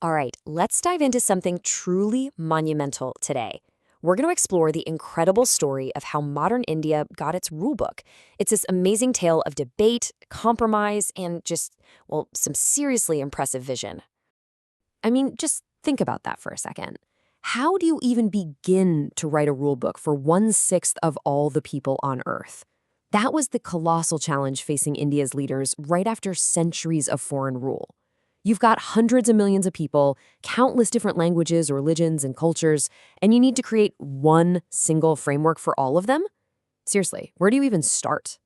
All right, let's dive into something truly monumental today. We're going to explore the incredible story of how modern India got its rulebook. It's this amazing tale of debate, compromise, and just, well, some seriously impressive vision. I mean, just think about that for a second. How do you even begin to write a rulebook for 1/6 of all the people on Earth? That was the colossal challenge facing India's leaders right after centuries of foreign rule. You've got hundreds of millions of people, countless different languages, religions, and cultures, and you need to create one single framework for all of them? Seriously, where do you even start?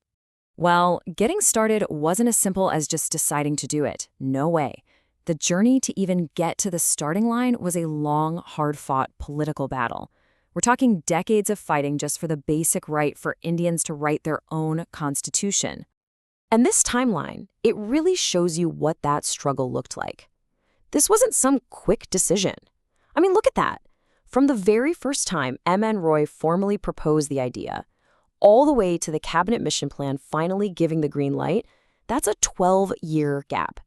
Well, getting started wasn't as simple as just deciding to do it. No way. The journey to even get to the starting line was a long, hard-fought political battle. We're talking decades of fighting just for the basic right for Indians to write their own constitution. And this timeline, it really shows you what that struggle looked like. This wasn't some quick decision. I mean, look at that. From the very first time M.N. Roy formally proposed the idea, all the way to the cabinet mission plan finally giving the green light, that's a 12-year gap.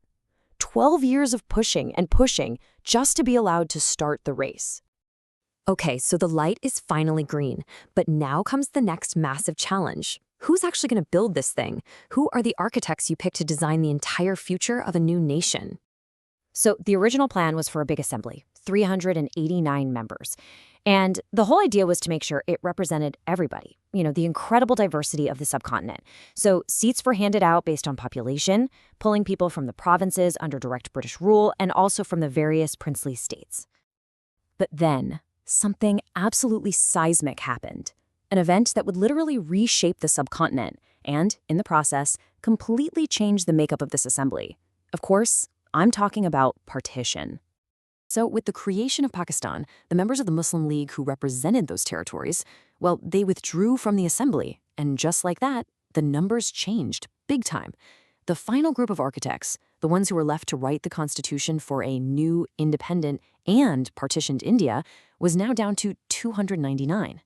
12 years of pushing and pushing just to be allowed to start the race. Okay, so the light is finally green, but now comes the next massive challenge. Who's actually going to build this thing? Who are the architects you pick to design the entire future of a new nation? So the original plan was for a big assembly, 389 members. And the whole idea was to make sure it represented everybody, the incredible diversity of the subcontinent. So seats were handed out based on population, pulling people from the provinces under direct British rule and also from the various princely states. But then, something absolutely seismic happened. An event that would literally reshape the subcontinent and, in the process, completely change the makeup of this assembly. Of course, I'm talking about partition. So with the creation of Pakistan, the members of the Muslim League who represented those territories, well, they withdrew from the assembly. And just like that, the numbers changed big time. The final group of architects, the ones who were left to write the constitution for a new, independent, and partitioned India, was now down to 299.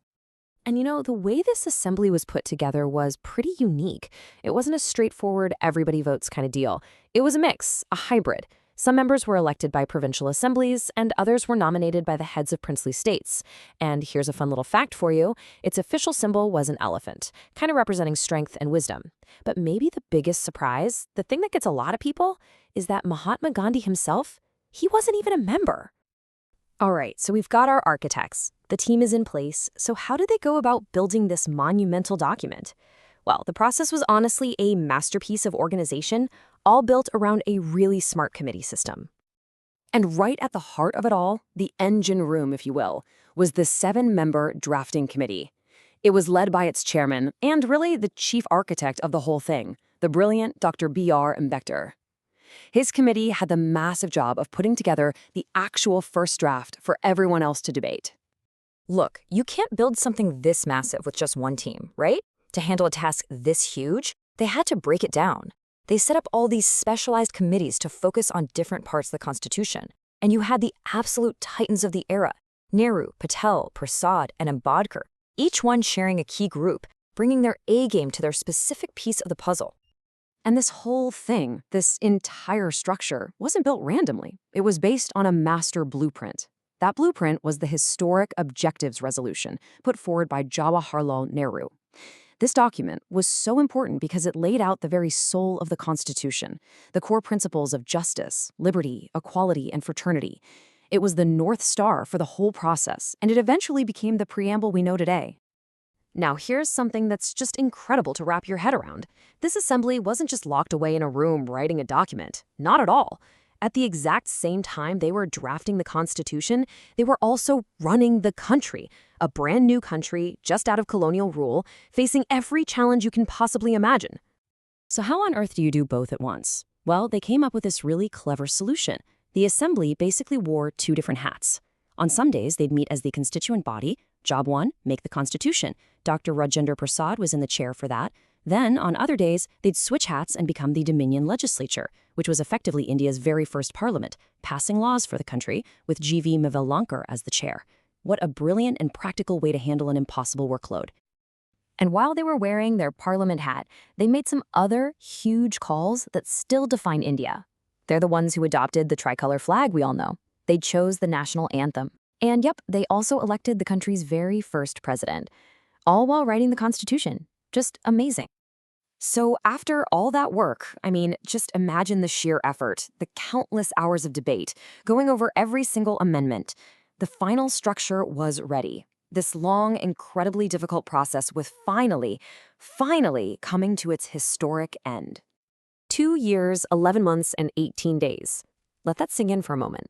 And the way this assembly was put together was pretty unique. It wasn't a straightforward everybody votes kind of deal. It was a mix, a hybrid. Some members were elected by provincial assemblies, and others were nominated by the heads of princely states. And here's a fun little fact for you. Its official symbol was an elephant, kind of representing strength and wisdom. But maybe the biggest surprise, the thing that gets a lot of people, is that Mahatma Gandhi himself, he wasn't even a member. All right, so we've got our architects. The team is in place, so how did they go about building this monumental document? Well, the process was honestly a masterpiece of organization, all built around a really smart committee system. And right at the heart of it all, the engine room, if you will, was the 7-member drafting committee. It was led by its chairman, and really the chief architect of the whole thing, the brilliant Dr. B.R. Ambedkar. His committee had the massive job of putting together the actual first draft for everyone else to debate. Look, you can't build something this massive with just one team, right? To handle a task this huge, they had to break it down. They set up all these specialized committees to focus on different parts of the Constitution. And you had the absolute titans of the era, Nehru, Patel, Prasad, and Ambedkar, each one sharing a key group, bringing their A game to their specific piece of the puzzle. And this whole thing, this entire structure, wasn't built randomly. It was based on a master blueprint. That blueprint was the Historic Objectives Resolution put forward by Jawaharlal Nehru. This document was so important because it laid out the very soul of the Constitution, the core principles of justice, liberty, equality, and fraternity. It was the North Star for the whole process, and it eventually became the preamble we know today. Now, here's something that's just incredible to wrap your head around. This assembly wasn't just locked away in a room writing a document. Not at all. At the exact same time they were drafting the Constitution, they were also running the country, a brand new country just out of colonial rule, facing every challenge you can possibly imagine. So how on earth do you do both at once? Well, they came up with this really clever solution. The assembly basically wore 2 different hats. On some days, they'd meet as the constituent body. Job 1, make the Constitution. Dr. Rajendra Prasad was in the chair for that. Then, on other days, they'd switch hats and become the Dominion Legislature, which was effectively India's very first parliament, passing laws for the country, with G.V. Mevelankar as the chair. What a brilliant and practical way to handle an impossible workload. And while they were wearing their parliament hat, they made some other huge calls that still define India. They're the ones who adopted the tricolor flag we all know. They chose the national anthem. And yep, they also elected the country's very first president, all while writing the Constitution. Just amazing. So after all that work, I mean, just imagine the sheer effort, the countless hours of debate, going over every single amendment. The final structure was ready. This long, incredibly difficult process was finally coming to its historic end. 2 years, 11 months, and 18 days. Let that sink in for a moment.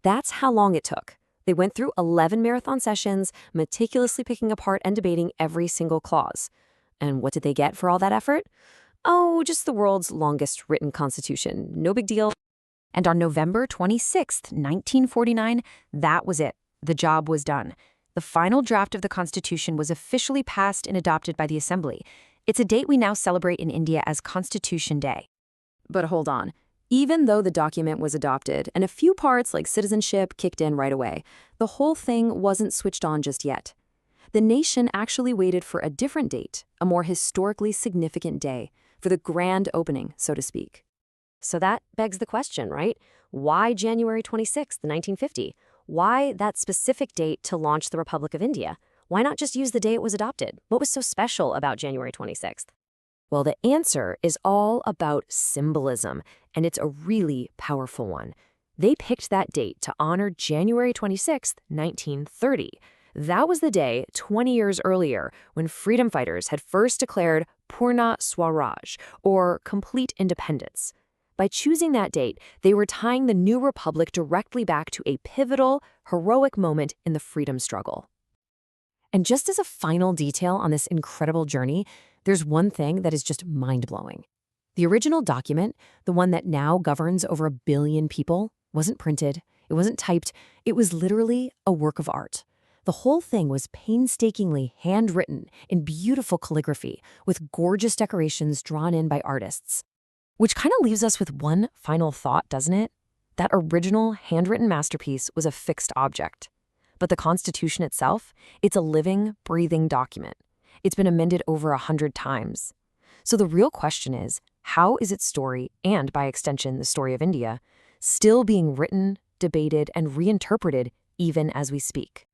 That's how long it took. They went through 11 marathon sessions, meticulously picking apart and debating every single clause. And what did they get for all that effort? Oh, just the world's longest written constitution. No big deal. And on November 26th, 1949, that was it. The job was done. The final draft of the Constitution was officially passed and adopted by the Assembly. It's a date we now celebrate in India as Constitution Day. But hold on. Even though the document was adopted and a few parts like citizenship kicked in right away, the whole thing wasn't switched on just yet. The nation actually waited for a different date, a more historically significant day, for the grand opening, so to speak. So that begs the question, right? Why January 26th, 1950? Why that specific date to launch the Republic of India? Why not just use the day it was adopted? What was so special about January 26th? Well, the answer is all about symbolism, and it's a really powerful one. They picked that date to honor January 26th, 1930. That was the day 20 years earlier when freedom fighters had first declared Purna Swaraj, or complete independence. By choosing that date, they were tying the new republic directly back to a pivotal, heroic moment in the freedom struggle. And just as a final detail on this incredible journey, there's one thing that is just mind-blowing. The original document, the one that now governs over 1 billion people, wasn't printed, it wasn't typed, it was literally a work of art. The whole thing was painstakingly handwritten in beautiful calligraphy with gorgeous decorations drawn in by artists. Which kind of leaves us with one final thought, doesn't it? That original handwritten masterpiece was a fixed object. But the Constitution itself, it's a living, breathing document. It's been amended over 100 times. So the real question is, how is its story, and by extension the story of India, still being written, debated, and reinterpreted even as we speak?